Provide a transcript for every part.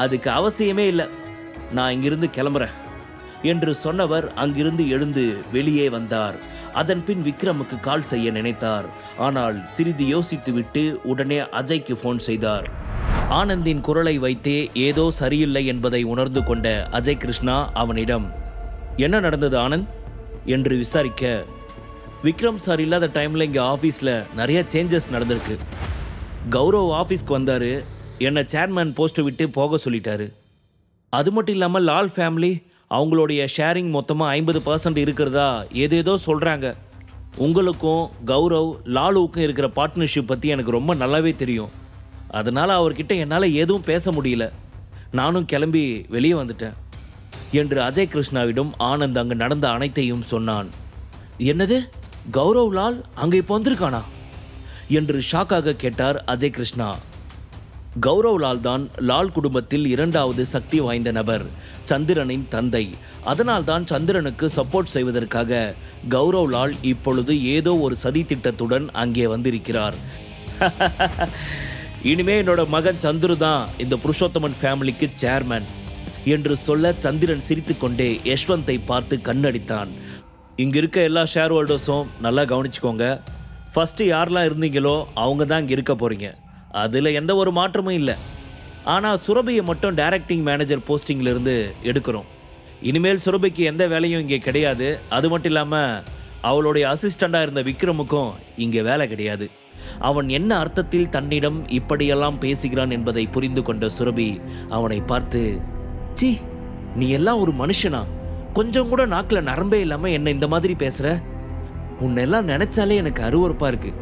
அதுக்கு அவசியமே இல்லை, நான் இங்கிருந்து கிளம்புறேன் என்று சொன்னவர் அங்கிருந்து எழுந்து வெளியே வந்தார். அதன் பின் விக்ரமுக்கு கால் செய்ய நினைத்தார். ஆனால் சிறிது யோசித்துவிட்டு உடனே அஜய்க்கு போன் செய்தார். ஆனந்தின் குரலை வைத்தே ஏதோ சரியில்லை என்பதை உணர்ந்து கொண்ட அஜய் கிருஷ்ணா அவனிடம், என்ன நடந்தது ஆனந்த் என்று விசாரிக்க, விக்ரம் சார் இல்லாத டைமில் இங்கே ஆஃபீஸில் நிறைய சேஞ்சஸ் நடந்திருக்கு. கௌரவ் ஆஃபீஸ்க்கு வந்தார், என்னை சேர்மேன் போஸ்ட்டை விட்டு போக சொல்லிட்டாரு. அது மட்டும் இல்லாமல் லால் ஃபேமிலி அவங்களுடைய ஷேரிங் மொத்தமாக 50% இருக்கிறதா ஏதேதோ சொல்கிறாங்க. உங்களுக்கும் கௌரவ் லாலுவுக்கும் இருக்கிற பார்ட்னர்ஷிப் பற்றி எனக்கு ரொம்ப நல்லாவே தெரியும். அதனால் அவர்கிட்ட என்னால் எதுவும் பேச முடியல. நானும் கிளம்பி வெளியே வந்துட்டேன் என்று அஜய் கிருஷ்ணாவிடம் ஆனந்த் அங்கு நடந்த அனைத்தையும் சொன்னான். என்னது, கௌரவ் லால் அங்கே இப்போ வந்திருக்கானா என்று ஷாக்காக கேட்டார் அஜய் கிருஷ்ணா. கௌரவ் லால் தான் லால் குடும்பத்தில் 2வது சக்தி வாய்ந்த நபர், சந்திரனின் தந்தை. அதனால்தான் சந்திரனுக்கு சப்போர்ட் செய்வதற்காக கௌரவ் லால் இப்பொழுது ஏதோ ஒரு சதி திட்டத்துடன் அங்கே வந்திருக்கிறார். இனிமே என்னோட மகன் சந்துரு தான் இந்த புருஷோத்தமன் ஃபேமிலிக்கு சேர்மேன் என்று சொல்ல சந்திரன் சிரித்துக்கொண்டே யஷ்வந்தை பார்த்து கண்ணடித்தான். இங்கே இருக்க எல்லா ஷேர் ஹோல்டர்ஸும் நல்லா கவனிச்சுக்கோங்க. ஃபஸ்ட்டு யாரெல்லாம் இருந்தீங்களோ அவங்க தான் இங்கே இருக்க போகிறீங்க. அதில் எந்த ஒரு மாற்றமும் இல்லை. ஆனால் சுரபியை மட்டும் டைரக்டிங் மேனேஜர் போஸ்டிங்கிலிருந்து எடுக்கிறோம். இனிமேல் சுரபிக்கு எந்த வேலையும் இங்கே கிடையாது. அது மட்டும் இல்லாமல் அவளுடைய அசிஸ்டண்டாக இருந்த விக்ரமுக்கும் இங்கே வேலை கிடையாது. அவன் என்ன அர்த்தத்தில் தன்னிடம் இப்படியெல்லாம் பேசுகிறான் என்பதை புரிந்து கொண்ட சுரபி அவனை பார்த்து, சி, நீ எல்லாம் ஒரு மனுஷனா? கொஞ்சம் கூட நாக்கில் நரம்பே இல்லாமல் என்ன இந்த மாதிரி பேசுகிற? உன்னெல்லாம் நினைச்சாலே எனக்கு அருவருப்பா இருக்கு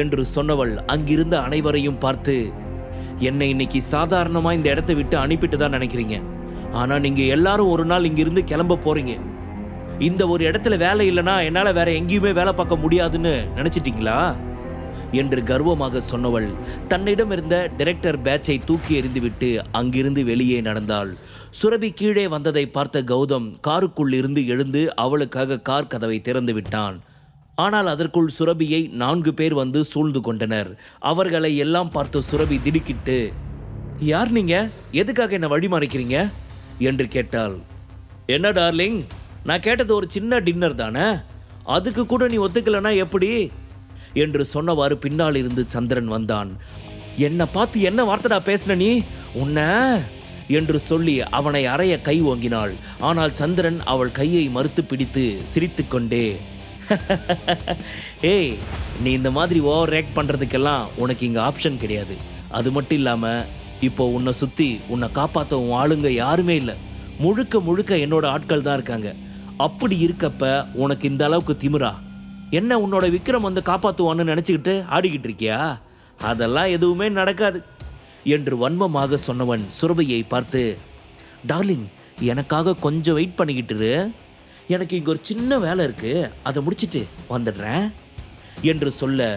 என்று சொன்னவள் அங்கிருந்த அனைவரையும் பார்த்து, என்னை இன்னைக்கு சாதாரணமாக இந்த இடத்தை விட்டு அனுப்பிட்டு தான் நினைக்கிறீங்க. ஆனால் நீங்கள் எல்லாரும் ஒரு நாள் இங்கிருந்து கிளம்ப போறீங்க. இந்த ஒரு இடத்துல வேலை இல்லைன்னா என்னால் வேற எங்கேயுமே வேலை பார்க்க முடியாதுன்னு நினச்சிட்டிங்களா என்று கர்வமாக சொன்னவள் தன்னிடம் இருந்த டைரக்டர் பேட்சை தூக்கி எறிந்துவிட்டு அங்கிருந்து வெளியே நடந்தாள். சுரபி கீழே வந்ததை பார்த்த கௌதம் காருக்குள் இருந்து எழுந்து அவளுக்காக கார் கதவை திறந்து விட்டான். ஆனால் அதற்குள் சுரபியை 4 பேர் வந்து சூழ்ந்து கொண்டனர். அவர்களை எல்லாம் பார்த்த சுரபி திடுக்கிட்டு, யார் நீங்க? எதுக்காக என்ன வழி மறைக்கிறீங்க என்று கேட்டாள். என்ன டார்லிங், நான் கேட்டது ஒரு சின்ன டின்னர் தானே, அதுக்கு கூட நீ ஒத்துக்கலனா எப்படி என்று சொன்னவாறு பின்னால் இருந்து சந்திரன் வந்தான். என்னை பார்த்து என்ன வார்த்தைடா பேசுன நீ, உன்ன என்று சொல்லி அவனை அறைய கை ஓங்கினாள். ஆனால் சந்திரன் அவள் கையை மறுத்து பிடித்து சிரித்துக்கொண்டே, ஏய், நீ இந்த மாதிரி ஓவர் ரியாக்ட் பண்ணுறதுக்கெல்லாம் உனக்கு இங்கே ஆப்ஷன் கிடையாது. அது மட்டும் இல்லாமல் இப்போ உன்னை சுற்றி உன்னை காப்பாற்ற உன் ஆளுங்க யாருமே இல்லை. முழுக்க முழுக்க என்னோட ஆட்கள் தான் இருக்காங்க. அப்படி இருக்கப்ப உனக்கு இந்த அளவுக்கு திமிரா? என்ன உன்னோட விக்ரம் வந்து காப்பாற்றுவான்னு நினச்சிக்கிட்டு ஆடிக்கிட்டு இருக்கியா? அதெல்லாம் எதுவுமே நடக்காது என்று வன்மமாக சொன்னவன் சுரபியை பார்த்து, டார்லிங், எனக்காக கொஞ்சம் வெயிட் பண்ணிக்கிட்டு, எனக்கு இங்கே ஒரு சின்ன வேலை இருக்குது, அதை முடிச்சிட்டு வந்துடுறேன் என்று சொல்ல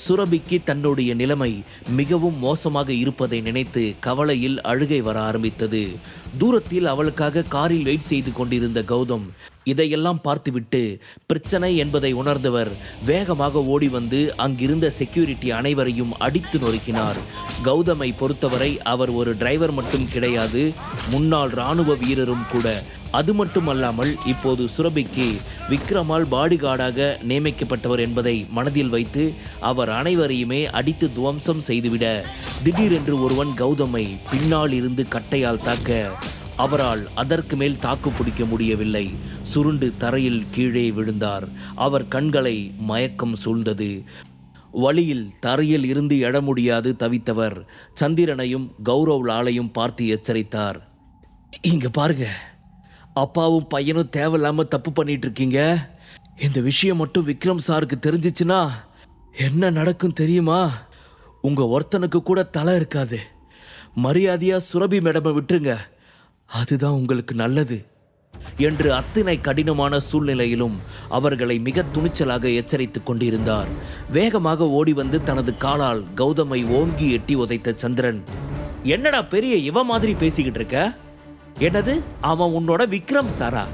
சுரபிக்கு தன்னுடைய நிலைமை மிகவும் மோசமாக இருப்பதை நினைத்து கவலையில் அழுகை வர ஆரம்பித்தது. தூரத்தில் அவளுக்காக காரில் வெயிட் செய்து கொண்டிருந்த கௌதம் இதையெல்லாம் பார்த்துவிட்டு பிரச்சனை என்பதை உணர்ந்தவர் வேகமாக ஓடி வந்து அங்கிருந்த செக்யூரிட்டி அனைவரையும் அடித்து நொறுக்கினார். கௌதமை பொறுத்தவரை அவர் ஒரு டிரைவர் மட்டும் கிடையாது, முன்னாள் இராணுவ வீரரும் கூட. அது மட்டுமல்லாமல் இப்போது சுரபிக்கு விக்ரமால் பாடிகார்டாக நியமிக்கப்பட்டவர் என்பதை மனதில் வைத்து அவர் அனைவரையுமே அடித்து துவம்சம் செய்துவிட திடீரென்று ஒருவன் கௌதமை பின்னால் இருந்து கட்டையால் தாக்க அவரால் அதற்கு மேல் தாக்கு பிடிக்க முடியவில்லை. சுருண்டு தரையில் கீழே விழுந்தார். அவர் கண்களை மயக்கம் சூழ்ந்தது. வழியில் தரையில் இருந்து எழ முடியாது தவித்தவர் சந்திரனையும் கௌரவ் லாலையும் பார்த்து எச்சரித்தார். இங்க பாருங்க, அப்பாவும் பையனும் தேவையில்லாம தப்பு பண்ணிட்டு இருக்கீங்க. இந்த விஷயம் மட்டும் விக்ரம் சாருக்கு தெரிஞ்சிச்சுன்னா என்ன நடக்கும் தெரியுமா? உங்க ஒருத்தனுக்கு கூட தலை இருக்காது. மரியாதையா சுரபி மேடமை விட்டுருங்க, அதுதான் உங்களுக்கு நல்லது என்று அத்தனை கடினமான சூழ்நிலையிலும் அவர்களை மிக துணிச்சலாக எச்சரித்துக் கொண்டிருந்தார். வேகமாக ஓடி வந்து தனது காலால் கௌதமை ஓங்கி எட்டி உதைத்த சந்திரன், என்னடா பெரிய இவ மாதிரி பேசிக்கிட்டு இருக்க? என்னது, அவன் உன்னோட விக்ரம் சாரா?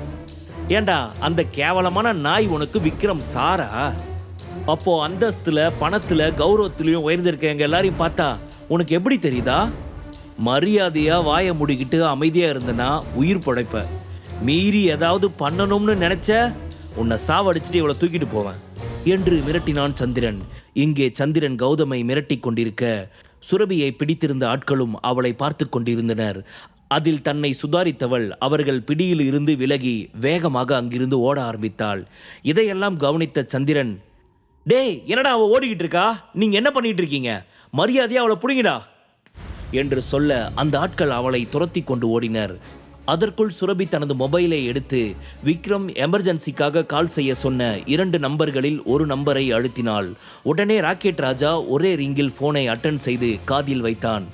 ஏண்டா, அந்த கேவலமான நாய் உனக்கு விக்ரம் சாரா? அப்போ அந்தஸ்துல, பணத்துல, கௌரவத்திலையும் உயர்ந்திருக்க எங்க எல்லாரையும் பார்த்தா உனக்கு எப்படி தெரியுதா மரியாதையா வாயை மூடிக்கிட்டு அமைதியா இருந்தனா உயிர் படைப்ப. மீறி ஏதாவது பண்ணணும்னு நினைச்ச உன்னை சாவடிச்சுட்டு இவளை தூக்கிட்டு போவேன் என்று மிரட்டினான் சந்திரன். இங்கே சந்திரன் கௌதமை மிரட்டி கொண்டிருக்க சுரபியை பிடித்திருந்த ஆட்களும் அவளை பார்த்து கொண்டிருந்தனர். அதில் தன்னை சுதாரித்தவள் அவர்கள் பிடியில் இருந்து விலகி வேகமாக அங்கிருந்து ஓட ஆரம்பித்தாள். இதையெல்லாம் கவனித்த சந்திரன், டேய் என்னடா அவ ஓடிக்கிட்டு இருக்கா, நீங்க என்ன பண்ணிட்டு இருக்கீங்க, மரியாதையா அவளை புடிங்கடா என்று சொல்ல அந்த ஆட்கள் அவளை துரத்தி கொண்டு ஓடினர். அதற்குள் சுரபி தனது மொபைலை எடுத்து விக்ரம் எமர்ஜென்சிக்காக கால் செய்ய சொன்ன 2 நம்பர்களில் ஒரு நம்பரை அழுத்தினாள். உடனே ராக்கெட் ராஜா ஒரே ரிங்கில் போனை அட்டன் செய்து காதில் வைத்தான்.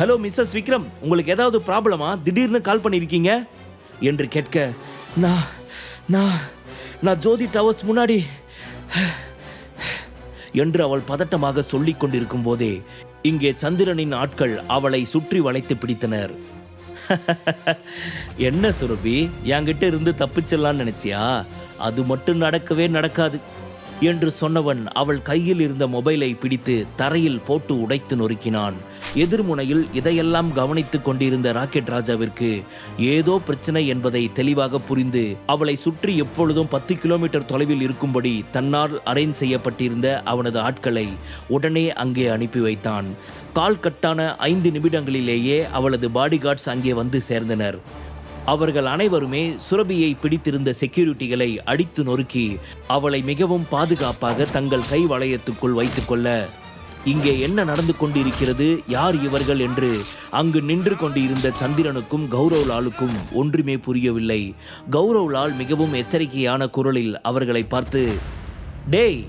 ஹலோ மிஸ்ஸஸ் விக்ரம், உங்களுக்கு ஏதாவது ப்ராப்ளமா, திடீர்னு கால் பண்ணியிருக்கீங்க என்று கேட்க, நான் நான் நான் ஜோதி டவர்ஸ் முன்னாடி என்று அவள் பதட்டமாக சொல்லிக் கொண்டிருக்கும் போதே இங்கே சந்திரனின் ஆட்கள் அவளை சுற்றி வளைத்து பிடித்தனர். என்ன சுரபி, என்கிட்ட இருந்து தப்பிச்சிடலான்னு நினைச்சியா? அது மட்டும் நடக்கவே நடக்காது என்று சொன்னவன் அவள் கையில் இருந்த மொபைலை பிடித்து தரையில் போட்டு உடைத்து நொறுக்கினான். எதிர்முனையில் இதையெல்லாம் கவனித்துக் கொண்டிருந்த ராக்கெட் ராஜாவிற்கு ஏதோ பிரச்சனை என்பதை தெளிவாக புரிந்து அவளை சுற்றி எப்பொழுதும் 10 கிலோமீட்டர் தொலைவில் இருக்கும்படி தன்னால் அரேஞ்ச் செய்யப்பட்டிருந்த அவனது ஆட்களை உடனே அங்கே அனுப்பி வைத்தான். கால் கட்டான 5 நிமிடங்களிலேயே அவளது பாடிகார்ட்ஸ் அங்கே வந்து சேர்ந்தனர். அவர்கள் அனைவருமே சுரபியை பிடித்திருந்த செக்யூரிட்டிகளை அடித்து நொறுக்கி அவளை மிகவும் பாதுகாப்பாக தங்கள் கை வளையத்துக்குள் வைத்துக்கொள்ள, இங்கே என்ன நடந்து கொண்டிருக்கிறது, யார் இவர்கள் என்று அங்கு நின்று கொண்டிருந்த சந்திரனுக்கும் கௌரவ்லாலுக்கும் ஒன்றுமே புரியவில்லை. கௌரவ்லால் மிகவும் எச்சரிக்கையான குரலில் அவர்களை பார்த்து, டேய்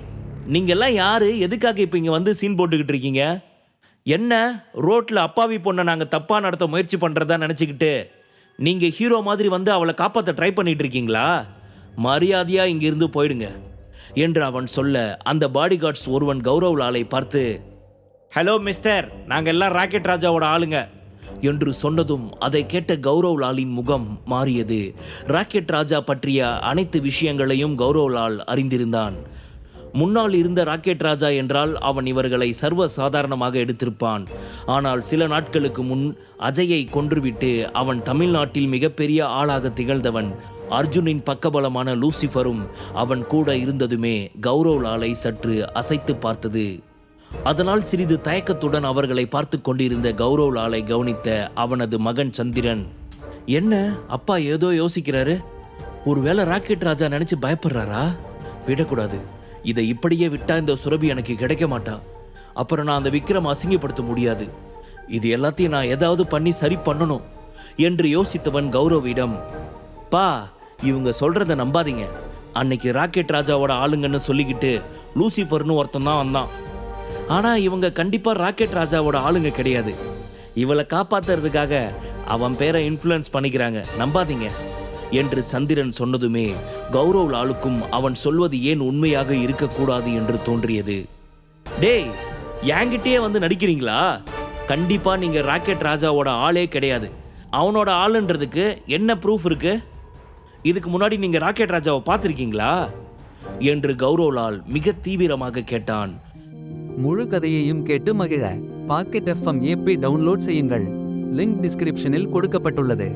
நீங்கெல்லாம் யாரு, எதுக்காக இப்போ இங்கே வந்து சீன் போட்டுக்கிட்டு இருக்கீங்க? என்ன ரோட்டில் அப்பாவி பொண்ணை நாங்கள் தப்பாக நடத்த முயற்சி பண்ணுறதா நினச்சிக்கிட்டு நீங்கள் ஹீரோ மாதிரி வந்து அவளை காப்பாற்ற ட்ரை பண்ணிட்டு இருக்கீங்களா? மரியாதையாக இங்கிருந்து போயிடுங்க என்று அவன் சொல்ல, அந்த பாடிகார்ட்ஸ் ஒருவன் கௌரவ்லாலை பார்த்து, ஹலோ மிஸ்டர், நாங்கள் எல்லாம் ராக்கெட் ராஜாவோட ஆளுங்க என்று சொன்னதும் அதை கேட்ட கௌரவ்லாலின் முகம் மாறியது. ராக்கெட் ராஜா பற்றிய அனைத்து விஷயங்களையும் கௌரவ்லால் அறிந்திருந்தான். முன்னால் இருந்த ராக்கெட் ராஜா என்றால் அவன் இவர்களை சர்வ சாதாரணமாக எடுத்திருப்பான். ஆனால் சில நாட்களுக்கு முன் அஜயை கொன்றுவிட்டு அவன் தமிழ்நாட்டில் மிகப்பெரிய ஆளாக திகழ்ந்தவன் அர்ஜுனின் பக்கபலமான லூசிஃபரும் அவன் கூட இருந்ததுமே கௌரவ்லாலை சற்று அசைத்து பார்த்தது. அதனால் சிறிது தயக்கத்துடன் அவர்களை பார்த்து கொண்டிருந்த கௌரவ்லாலை கவனித்த அவனது மகன் சந்திரன், என்ன அப்பா ஏதோ யோசிக்கிறாரு, ஒருவேளை ராக்கெட் ராஜா நினைச்சு பயப்படுறாரா? விடக்கூடாது, இதை இப்படியே விட்டா இந்த சுரபி எனக்கு கிடைக்க மாட்டா, அப்புறம் நான் அந்த விக்ரம் அசிங்கப்படுத்த முடியாது, இது எல்லாத்தையும் நான் ஏதாவது பண்ணி சரி பண்ணணும் என்று யோசித்தவன் கௌரவிடம், பா இவங்க சொல்றத நம்பாதீங்க, அன்னைக்கு ராக்கெட் ராஜாவோட ஆளுங்கன்னு சொல்லிக்கிட்டு லூசிஃபர்னு ஒருத்தன் தான் வந்தான், ஆனா இவங்க கண்டிப்பா ராக்கெட் ராஜாவோட ஆளுங்க கிடையாது, இவளை காப்பாத்துறதுக்காக அவன் பேரை இன்ஃப்ளூயன்ஸ் பண்ணிக்கிறாங்க, நம்பாதீங்க என்று சந்திரன் சொன்னதுமே கௌரவ்லாலுக்கும் அவன் சொல்வது ஏன் உண்மையாக இருக்கக்கூடாது என்று தோன்றியது. டேய் என்கிட்டயே வந்து நடிக்கிறீங்களா? கண்டிப்பா நீங்க ராக்கெட் ராஜாவோட ஆளே கிடையாது, அவனோட ஆளுன்றதுக்கு என்ன ப்ரூஃப் இருக்கு? இதுக்கு முன்னாடி நீங்க ராக்கெட் ராஜாவை பார்த்திருக்கீங்களா என்று கௌரவ்லால் மிக தீவிரமாக கேட்டான். முழு கதையையும் கேட்டு மகிழ பாக்கெட் FM ஆப்பை டவுன்லோட் செய்யுங்கள். லிங்க் டிஸ்கிரிப்ஷனில் கொடுக்கப்பட்டுள்ளது.